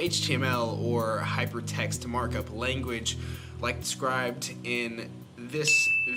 HTML, or hypertext markup language, like described in this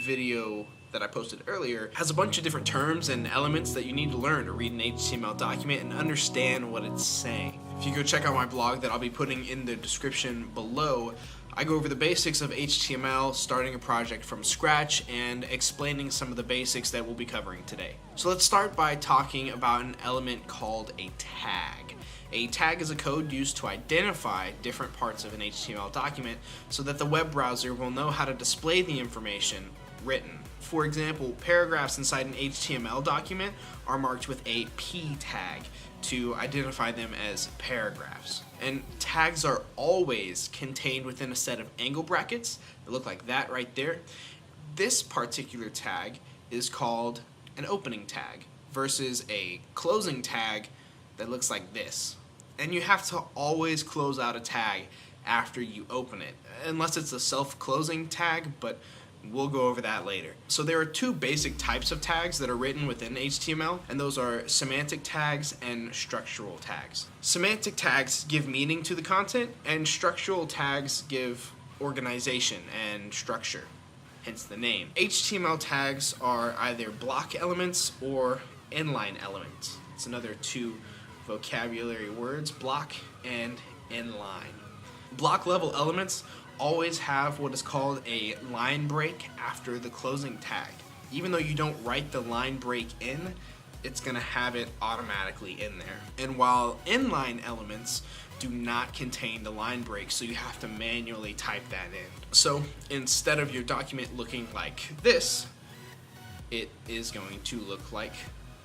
video that I posted earlier, has a bunch of different terms and elements that you need to learn to read an HTML document and understand what it's saying. If you go check out my blog that I'll be putting in the description below, I go over the basics of HTML, starting a project from scratch, and explaining some of the basics that we'll be covering today. So let's start by talking about an element called a tag. A tag is a code used to identify different parts of an HTML document so that the web browser will know how to display the information written. For example, paragraphs inside an HTML document are marked with a P tag to identify them as paragraphs. And tags are always contained within a set of angle brackets that look like that right there. This particular tag is called an opening tag versus a closing tag that looks like this. And you have to always close out a tag after you open it, unless it's a self-closing tag, but we'll go over that later. So there are two basic types of tags that are written within HTML, and those are semantic tags and structural tags. Semantic tags give meaning to the content, and structural tags give organization and structure, hence the name. HTML tags are either block elements or inline elements. It's another two vocabulary words, block and inline. Block level elements always have what is called a line break after the closing tag. Even though you don't write the line break in, it's going to have it automatically in there. And while inline elements do not contain the line break, so you have to manually type that in. So instead of your document looking like this, it is going to look like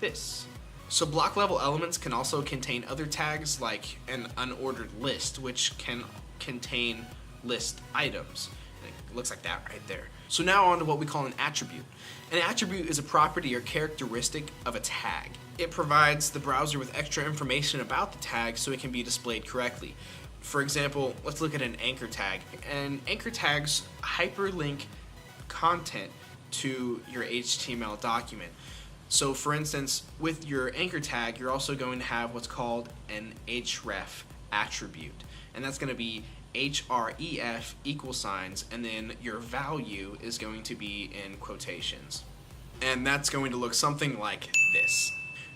this. So block level elements can also contain other tags like an unordered list, which can contain list items. It looks like that right there. So now on to what we call an attribute. An attribute is a property or characteristic of a tag. It provides the browser with extra information about the tag so it can be displayed correctly. For example, let's look at an anchor tag. And anchor tags hyperlink content to your HTML document. So for instance, with your anchor tag, you're also going to have what's called an href attribute. And that's going to be href equal signs, and then your value is going to be in quotations. And that's going to look something like this.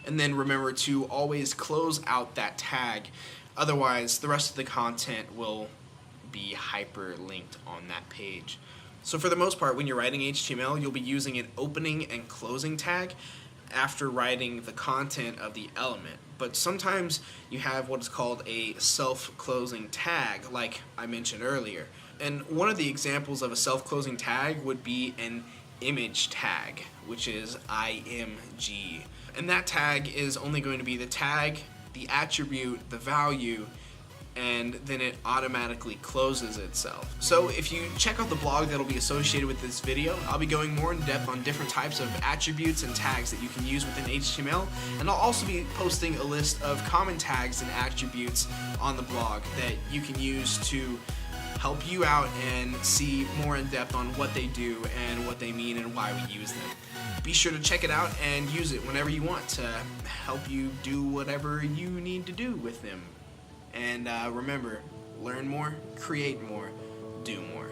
And then remember to always close out that tag, otherwise the rest of the content will be hyperlinked on that page. So for the most part, when you're writing HTML, you'll be using an opening and closing tag after writing the content of the element. But sometimes you have what is called a self-closing tag, like I mentioned earlier. And one of the examples of a self-closing tag would be an image tag, which is img. And that tag is only going to be the tag, the attribute, the value, and then it automatically closes itself. So if you check out the blog that'll be associated with this video, I'll be going more in depth on different types of attributes and tags that you can use within HTML, and I'll also be posting a list of common tags and attributes on the blog that you can use to help you out and see more in depth on what they do and what they mean and why we use them. Be sure to check it out and use it whenever you want to help you do whatever you need to do with them. And remember, learn more, create more, do more.